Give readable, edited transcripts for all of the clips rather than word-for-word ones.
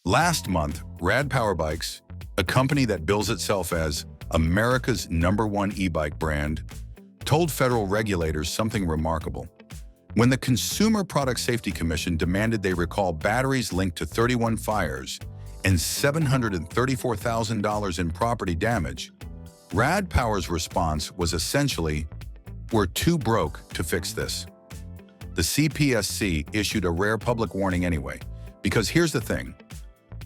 Last month, Rad Power Bikes, a company that bills itself as America's #1 e-bike brand, told federal regulators something remarkable. When the Consumer Product Safety Commission demanded they recall batteries linked to 31 fires and $734,000 in property damage, Rad Power's response was essentially, "We're too broke to fix this." The CPSC issued a rare public warning anyway, because here's the thing.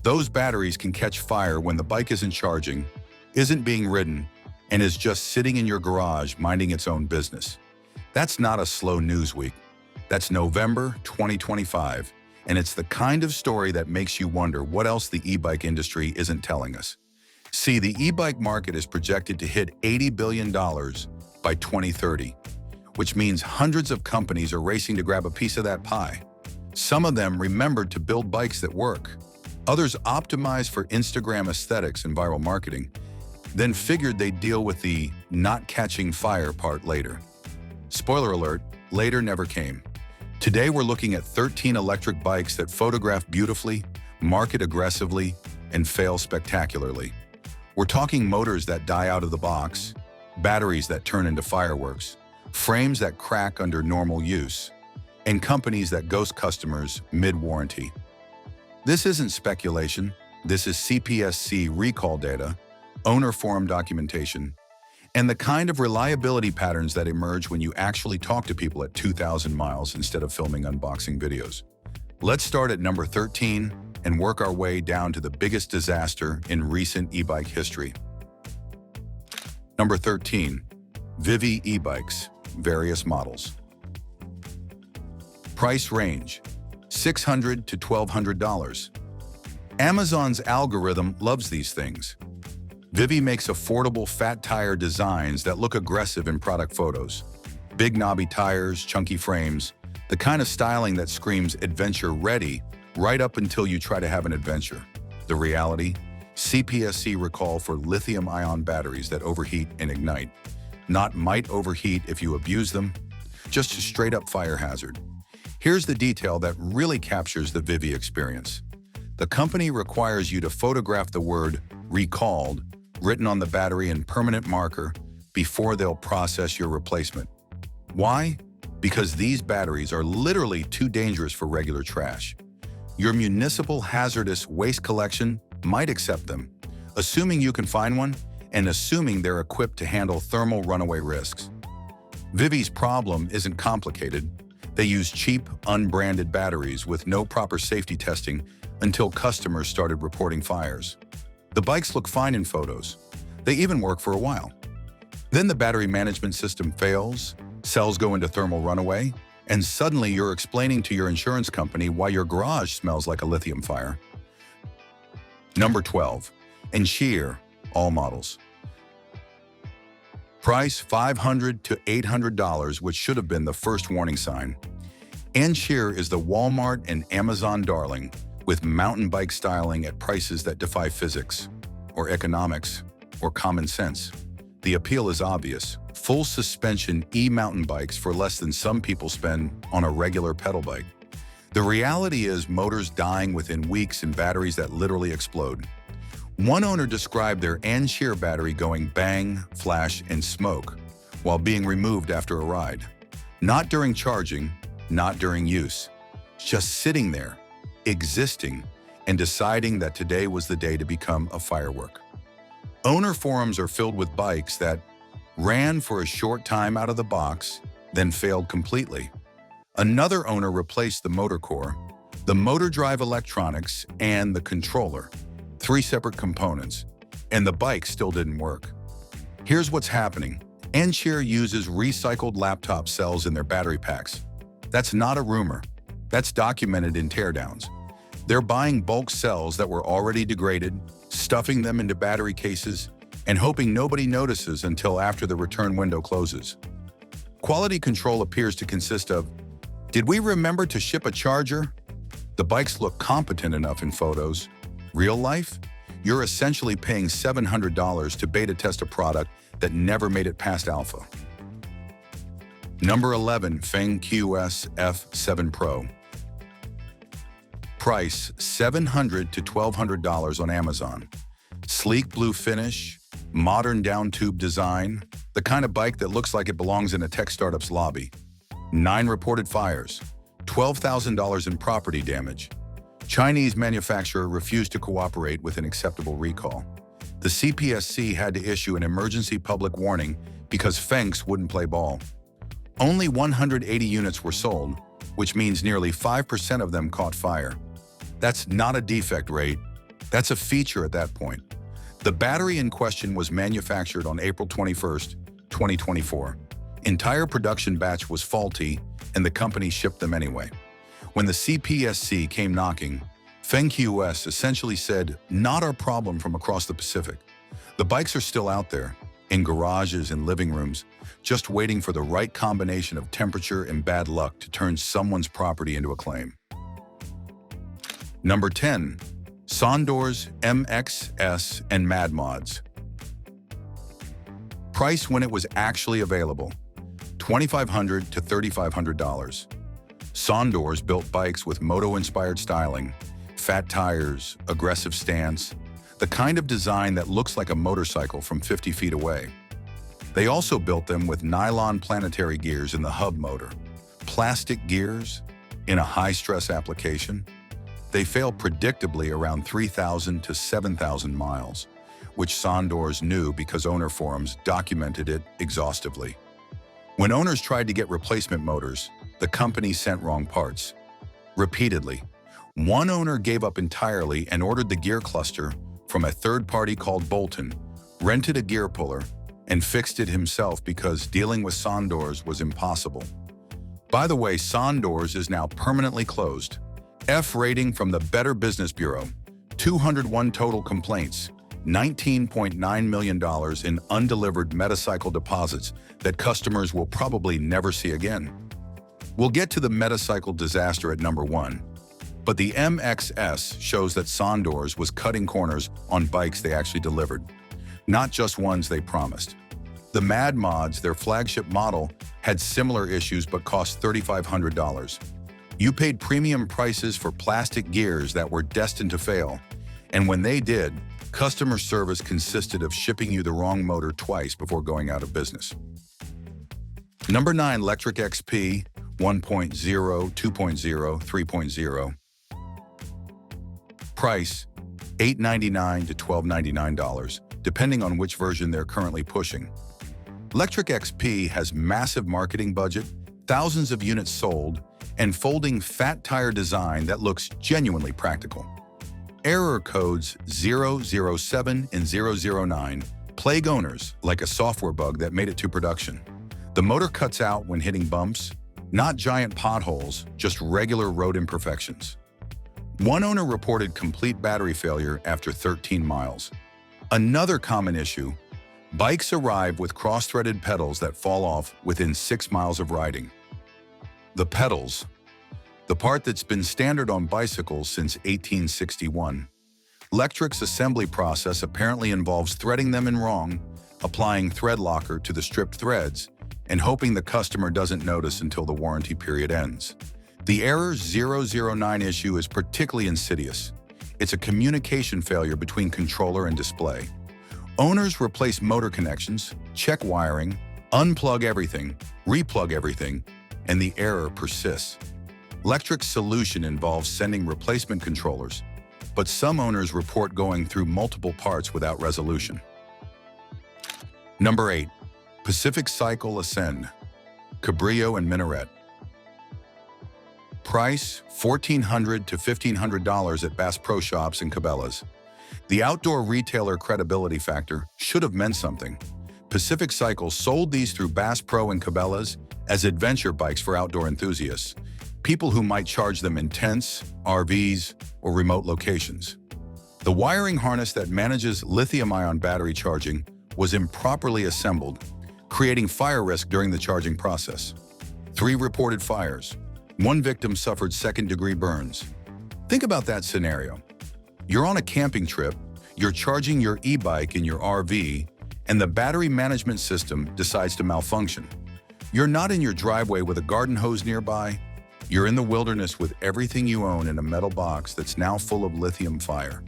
Those batteries can catch fire when the bike isn't charging, isn't being ridden, and is just sitting in your garage minding its own business. That's not a slow news week. That's November 2025, and it's the kind of story that makes you wonder what else the e-bike industry isn't telling us. See, the e-bike market is projected to hit $80 billion by 2030, which means hundreds of companies are racing to grab a piece of that pie. Some of them remembered to build bikes that work. Others optimized for Instagram aesthetics and viral marketing, then figured they'd deal with the not catching fire part later. Spoiler alert, later never came. Today we're looking at 13 electric bikes that photograph beautifully, market aggressively, and fail spectacularly. We're talking motors that die out of the box, batteries that turn into fireworks, frames that crack under normal use, and companies that ghost customers mid-warranty. This isn't speculation. This is CPSC recall data, owner forum documentation, and the kind of reliability patterns that emerge when you actually talk to people at 2,000 miles instead of filming unboxing videos. Let's start at number 13 and work our way down to the biggest disaster in recent e-bike history. Number 13, Vivi e-bikes, various models. Price range, $600 to $1,200. Amazon's algorithm loves these things. Vivi makes affordable fat tire designs that look aggressive in product photos. Big knobby tires, chunky frames, the kind of styling that screams adventure ready right up until you try to have an adventure. The reality? CPSC recall for lithium-ion batteries that overheat and ignite. Not might overheat if you abuse them, just a straight-up fire hazard. Here's the detail that really captures the Vivi experience. The company requires you to photograph the word "recalled" written on the battery in permanent marker before they'll process your replacement. Why? Because these batteries are literally too dangerous for regular trash. Your municipal hazardous waste collection might accept them, assuming you can find one and assuming they're equipped to handle thermal runaway risks. Vivi's problem isn't complicated. They use cheap, unbranded batteries with no proper safety testing until customers started reporting fires. The bikes look fine in photos. They even work for a while. Then the battery management system fails, cells go into thermal runaway, and suddenly you're explaining to your insurance company why your garage smells like a lithium fire. Number 12, Ensure, all models. Price $500 to $800, which should have been the first warning sign. Ensure is the Walmart and Amazon darling, with mountain bike styling at prices that defy physics, or economics, or common sense. The appeal is obvious. Full suspension e-mountain bikes for less than some people spend on a regular pedal bike. The reality is motors dying within weeks and batteries that literally explode. One owner described their Ensure battery going bang, flash, and smoke while being removed after a ride. Not during charging, not during use. Just sitting there, existing, and deciding that today was the day to become a firework. Owner forums are filled with bikes that ran for a short time out of the box, then failed completely. Another owner replaced the motor core, the motor drive electronics, and the controller, 3 separate components, and the bike still didn't work. Here's what's happening. Ensure uses recycled laptop cells in their battery packs. That's not a rumor. That's documented in teardowns. They're buying bulk cells that were already degraded, stuffing them into battery cases, and hoping nobody notices until after the return window closes. Quality control appears to consist of, did we remember to ship a charger? The bikes look competent enough in photos. Real life? You're essentially paying $700 to beta test a product that never made it past alpha. Number 11, Feng QS F7 Pro. Price $700 to $1,200 on Amazon. Sleek blue finish, modern down-tube design, the kind of bike that looks like it belongs in a tech startup's lobby. 9 reported fires, $12,000 in property damage. Chinese manufacturer refused to cooperate with an acceptable recall. The CPSC had to issue an emergency public warning because Fengs wouldn't play ball. Only 180 units were sold, which means nearly 5% of them caught fire. That's not a defect rate, that's a feature at that point. The battery in question was manufactured on April 21, 2024. Entire production batch was faulty, and the company shipped them anyway. When the CPSC came knocking, FengQS essentially said, "Not our problem," from across the Pacific. The bikes are still out there, in garages and living rooms, just waiting for the right combination of temperature and bad luck to turn someone's property into a claim. Number 10. Sondor's MXS and Mad Mods. Price when it was actually available, $2,500 to $3,500. Sondor's built bikes with moto-inspired styling, fat tires, aggressive stance, the kind of design that looks like a motorcycle from 50 feet away. They also built them with nylon planetary gears in the hub motor, plastic gears in a high-stress application. They fail predictably around 3,000 to 7,000 miles, which Sondor's knew because owner forums documented it exhaustively. When owners tried to get replacement motors, the company sent wrong parts. Repeatedly, one owner gave up entirely and ordered the gear cluster from a third party called Bolton, rented a gear puller, and fixed it himself because dealing with Sondor's was impossible. By the way, Sondor's is now permanently closed. F rating from the Better Business Bureau, 201 total complaints, $19.9 million in undelivered Metacycle deposits that customers will probably never see again. We'll get to the Metacycle disaster at number 1, but the MXS shows that Sondor's was cutting corners on bikes they actually delivered, not just ones they promised. The Mad Mods, their flagship model, had similar issues but cost $3,500. You paid premium prices for plastic gears that were destined to fail, and when they did, customer service consisted of shipping you the wrong motor twice before going out of business. Number 9. Lectric XP 1.0, 2.0, 3.0. Price $899 to $1,299, depending on which version they're currently pushing. Lectric XP has massive marketing budget, thousands of units sold, and folding fat tire design that looks genuinely practical. Error codes 007 and 009 plague owners like a software bug that made it to production. The motor cuts out when hitting bumps, not giant potholes, just regular road imperfections. One owner reported complete battery failure after 13 miles. Another common issue, bikes arrive with cross-threaded pedals that fall off within 6 miles of riding. The pedals, the part that's been standard on bicycles since 1861. Lectric's assembly process apparently involves threading them in wrong, applying thread locker to the stripped threads, and hoping the customer doesn't notice until the warranty period ends. The error 009 issue is particularly insidious. It's a communication failure between controller and display. Owners replace motor connections, check wiring, unplug everything, replug everything, and the error persists. Lectric's solution involves sending replacement controllers, but some owners report going through multiple parts without resolution. Number 8. Pacific Cycle Ascend, Cabrillo and Minaret. Price $1,400 to $1,500 at Bass Pro Shops and Cabela's. The outdoor retailer credibility factor should have meant something. Pacific Cycle sold these through Bass Pro and Cabela's as adventure bikes for outdoor enthusiasts, people who might charge them in tents, RVs, or remote locations. The wiring harness that manages lithium-ion battery charging was improperly assembled, creating fire risk during the charging process. 3 reported fires. 1 victim suffered second-degree burns. Think about that scenario. You're on a camping trip, you're charging your e-bike in your RV, and the battery management system decides to malfunction. You're not in your driveway with a garden hose nearby. You're in the wilderness with everything you own in a metal box that's now full of lithium fire.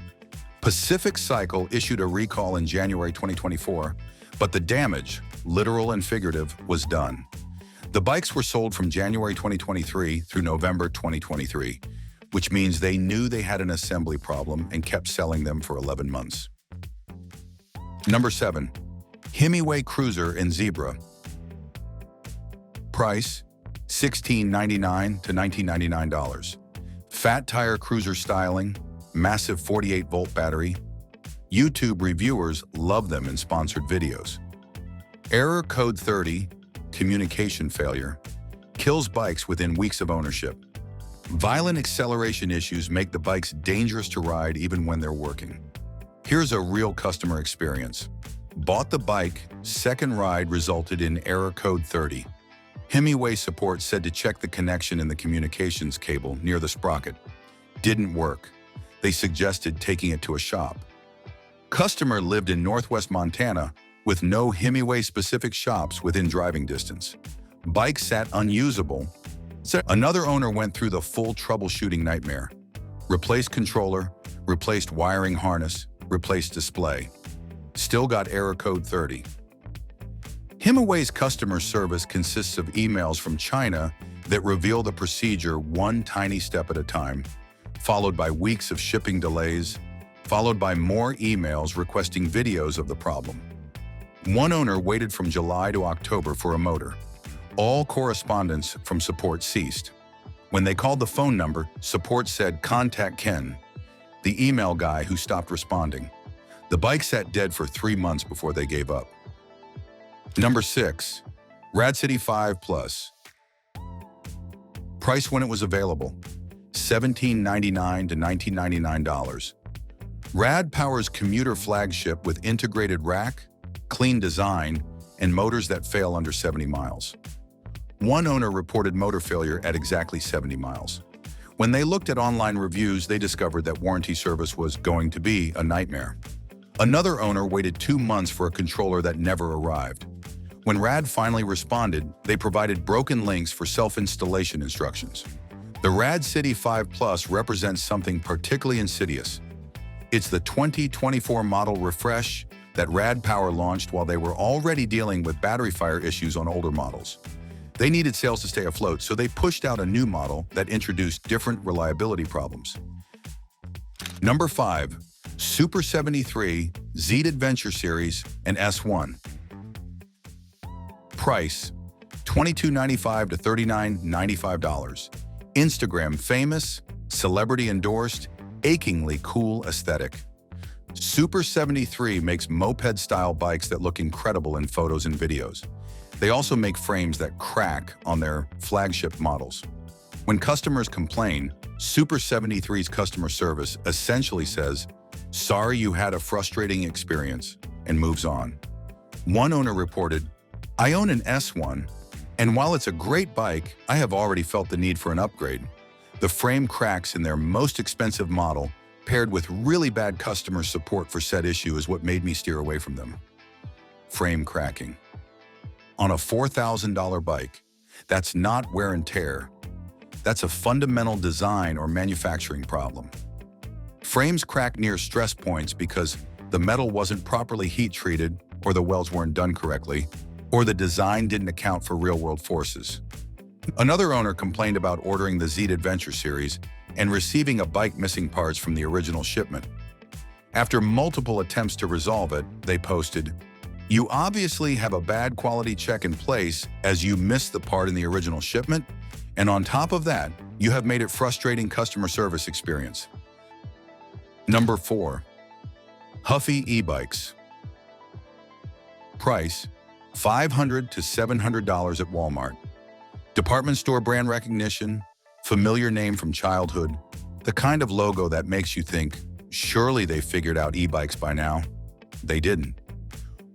Pacific Cycle issued a recall in January 2024, but the damage, literal and figurative, was done. The bikes were sold from January 2023 through November 2023, which means they knew they had an assembly problem and kept selling them for 11 months. Number 7. Hemiway Cruiser in Zebra. Price, $16.99 to $19.99. Fat tire cruiser styling, massive 48-volt battery. YouTube reviewers love them in sponsored videos. Error code 30, communication failure, kills bikes within weeks of ownership. Violent acceleration issues make the bikes dangerous to ride even when they're working. Here's a real customer experience. Bought the bike, second ride resulted in error code 30. Hemiway support said to check the connection in the communications cable near the sprocket. Didn't work. They suggested taking it to a shop. Customer lived in Northwest Montana with no Hemiway-specific shops within driving distance. Bike sat unusable. Another owner went through the full troubleshooting nightmare. Replaced controller, replaced wiring harness, replaced display. Still got error code 30. Hemiway's customer service consists of emails from China that reveal the procedure one tiny step at a time, followed by weeks of shipping delays, followed by more emails requesting videos of the problem. One owner waited from July to October for a motor. All correspondence from support ceased. When they called the phone number, support said, "Contact Ken," the email guy who stopped responding. The bike sat dead for 3 months before they gave up. Number 6. Rad City 5 Plus. Price when it was available, $17.99 to $19.99. Rad Power's commuter flagship with integrated rack, clean design, and motors that fail under 70 miles. One owner reported motor failure at exactly 70 miles. When they looked at online reviews, they discovered that warranty service was going to be a nightmare. Another owner waited 2 months for a controller that never arrived. When Rad finally responded, they provided broken links for self-installation instructions. The Rad City 5 Plus represents something particularly insidious. It's the 2024 model refresh that Rad Power launched while they were already dealing with battery fire issues on older models. They needed sales to stay afloat, so they pushed out a new model that introduced different reliability problems. Number 5. Super 73, Z Adventure Series, and S1. Price, $22.95 to $39.95. Instagram famous, celebrity endorsed, achingly cool aesthetic. Super 73 makes moped-style bikes that look incredible in photos and videos. They also make frames that crack on their flagship models. When customers complain, Super 73's customer service essentially says, "Sorry you had a frustrating experience," and moves on. One owner reported, "I own an S1, and while it's a great bike, I have already felt the need for an upgrade. The frame cracks in their most expensive model, paired with really bad customer support for said issue, is what made me steer away from them." Frame cracking. On a $4,000 bike, that's not wear and tear. That's a fundamental design or manufacturing problem. Frames crack near stress points because the metal wasn't properly heat treated, or the welds weren't done correctly, or the design didn't account for real-world forces. Another owner complained about ordering the Z Adventure Series and receiving a bike missing parts from the original shipment. After multiple attempts to resolve it, they posted, "You obviously have a bad quality check in place as you missed the part in the original shipment, and on top of that, you have made it frustrating customer service experience." Number 4. Huffy e-bikes. Price, $500 to $700 at Walmart. Department store brand recognition, familiar name from childhood, the kind of logo that makes you think, surely they figured out e-bikes by now. They didn't.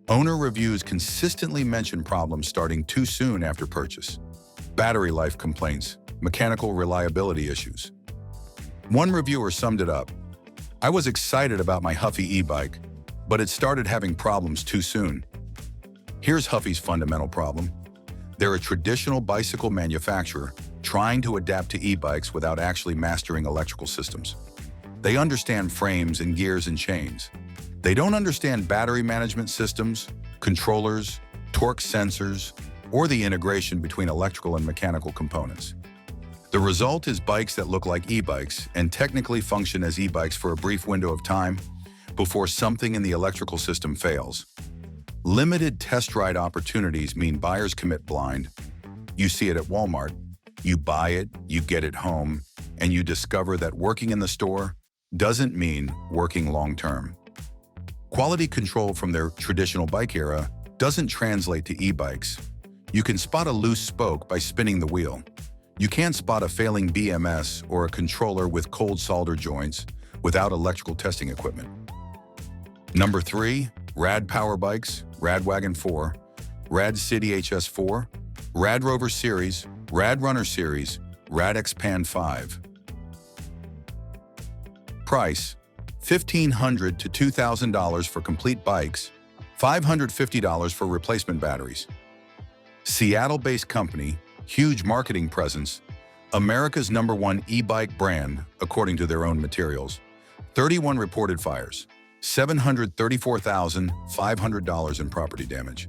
Owner reviews consistently mention problems starting too soon after purchase. Battery life complaints, mechanical reliability issues. One reviewer summed it up, "I was excited about my Huffy e-bike, but it started having problems too soon." Here's Huffy's fundamental problem. They're a traditional bicycle manufacturer, trying to adapt to e-bikes without actually mastering electrical systems. They understand frames and gears and chains. They don't understand battery management systems, controllers, torque sensors, or the integration between electrical and mechanical components. The result is bikes that look like e-bikes and technically function as e-bikes for a brief window of time before something in the electrical system fails. Limited test ride opportunities mean buyers commit blind. You see it at Walmart, you buy it, you get it home, and you discover that working in the store doesn't mean working long-term. Quality control from their traditional bike era doesn't translate to e-bikes. You can spot a loose spoke by spinning the wheel. You can't spot a failing BMS or a controller with cold solder joints without electrical testing equipment. Number 3, Rad Power Bikes, Rad Wagon 4, Rad City HS4, Rad Rover Series, Rad Runner Series, Rad Expand 5. Price: $1,500 to $2,000 for complete bikes, $550 for replacement batteries. Seattle-based company, huge marketing presence, America's #1 e-bike brand, according to their own materials. 31 reported fires, $734,500 in property damage.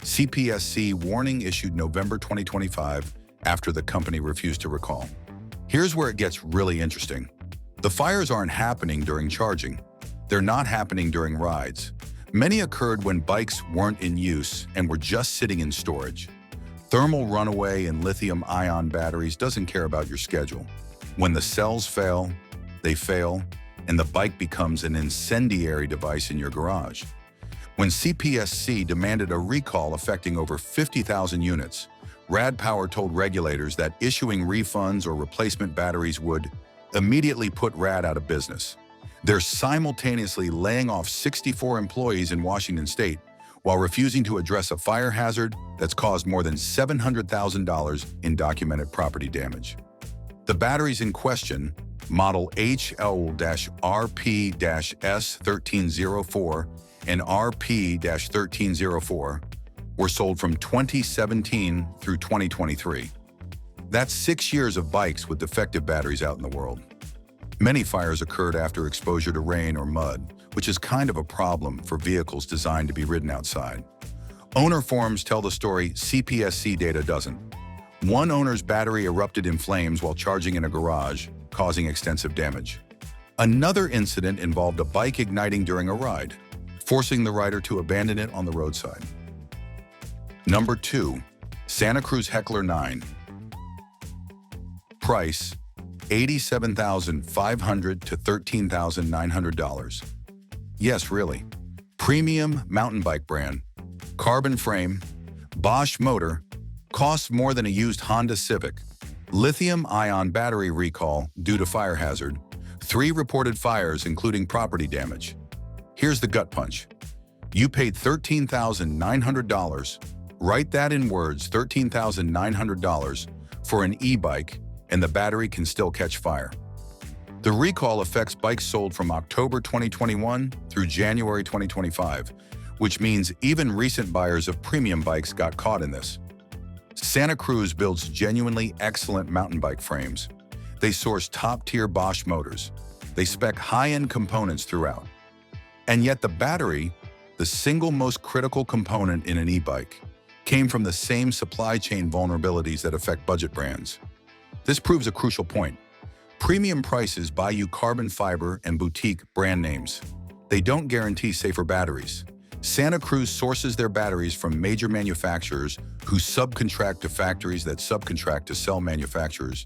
CPSC warning issued November 2025 after the company refused to recall. Here's where it gets really interesting. The fires aren't happening during charging. They're not happening during rides. Many occurred when bikes weren't in use and were just sitting in storage. Thermal runaway and lithium-ion batteries doesn't care about your schedule. When the cells fail, they fail, and the bike becomes an incendiary device in your garage. When CPSC demanded a recall affecting over 50,000 units, Rad Power told regulators that issuing refunds or replacement batteries would immediately put Rad out of business. They're simultaneously laying off 64 employees in Washington state while refusing to address a fire hazard that's caused more than $700,000 in documented property damage. The batteries in question, model HL-RP-S1304 and RP-1304, were sold from 2017 through 2023. That's 6 years of bikes with defective batteries out in the world. Many fires occurred after exposure to rain or mud, which is kind of a problem for vehicles designed to be ridden outside. Owner forums tell the story, CPSC data doesn't. One owner's battery erupted in flames while charging in a garage, causing extensive damage. Another incident involved a bike igniting during a ride, forcing the rider to abandon it on the roadside. Number 2, Santa Cruz Heckler 9. Price: $87,500 to $13,900. Yes, really. Premium mountain bike brand. Carbon frame. Bosch motor. Costs more than a used Honda Civic. Lithium-ion battery recall due to fire hazard. 3 reported fires, including property damage. Here's the gut punch. You paid $13,900. Write that in words, $13,900 for an e-bike, and the battery can still catch fire. The recall affects bikes sold from October 2021 through January 2025, which means even recent buyers of premium bikes got caught in this. Santa Cruz builds genuinely excellent mountain bike frames. They source top-tier Bosch motors. They spec high-end components throughout. And yet the battery, the single most critical component in an e-bike, came from the same supply chain vulnerabilities that affect budget brands. This proves a crucial point. Premium prices buy you carbon fiber and boutique brand names. They don't guarantee safer batteries. Santa Cruz sources their batteries from major manufacturers who subcontract to factories that subcontract to cell manufacturers.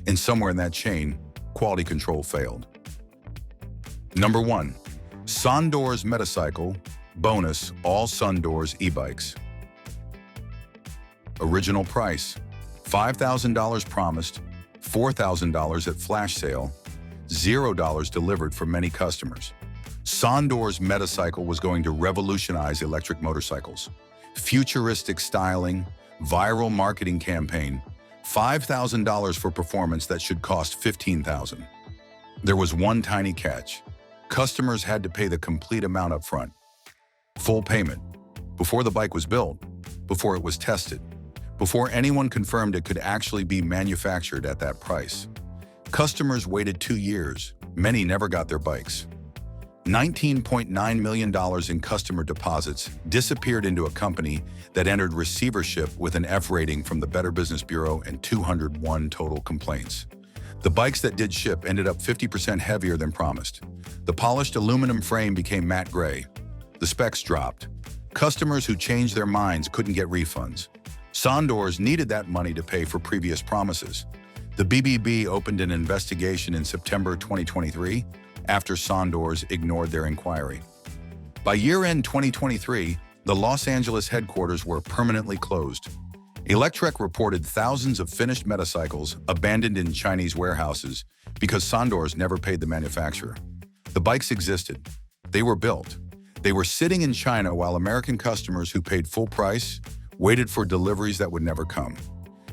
And somewhere in that chain, quality control failed. Number 1, Sundoors Metacycle, bonus, all Sundoors e-bikes. Original price, $5,000 promised, $4,000 at flash sale, $0 delivered for many customers. Sundoors Metacycle was going to revolutionize electric motorcycles. Futuristic styling, viral marketing campaign, $5,000 for performance that should cost $15,000. There was one tiny catch. Customers had to pay the complete amount up front. Full payment, before the bike was built, before it was tested, before anyone confirmed it could actually be manufactured at that price. Customers waited 2 years. Many never got their bikes. $19.9 million in customer deposits disappeared into a company that entered receivership with an F rating from the Better Business Bureau and 201 total complaints. The bikes that did ship ended up 50% heavier than promised. The polished aluminum frame became matte gray. The specs dropped. Customers who changed their minds couldn't get refunds. Sondors needed that money to pay for previous promises. The BBB opened an investigation in September 2023 after Sondors ignored their inquiry. By year-end 2023, the Los Angeles headquarters were permanently closed. Electrek reported thousands of finished motorcycles abandoned in Chinese warehouses because Sondors never paid the manufacturer. The bikes existed. They were built. They were sitting in China while American customers who paid full price waited for deliveries that would never come.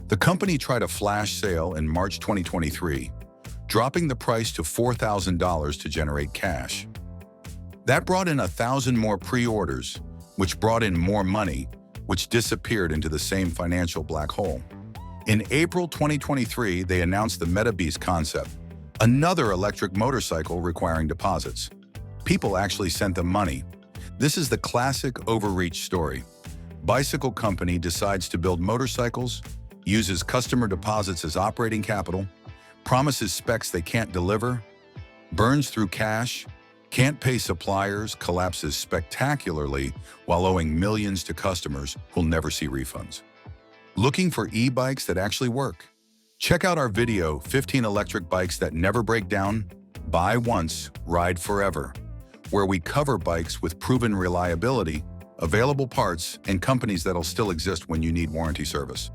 The company tried a flash sale in March 2023, dropping the price to $4,000 to generate cash. That brought in 1,000 more pre-orders, which brought in more money, which disappeared into the same financial black hole. In April 2023, they announced the MetaBeast concept, another electric motorcycle requiring deposits. People actually sent them money. This is the classic overreach story. Bicycle company decides to build motorcycles, uses customer deposits as operating capital, promises specs they can't deliver, burns through cash, can't pay suppliers, collapses spectacularly while owing millions to customers who'll never see refunds. Looking for e-bikes that actually work? Check out our video, 15 electric bikes that never break down, buy once, ride forever, where we cover bikes with proven reliability, available parts, and companies that'll still exist when you need warranty service.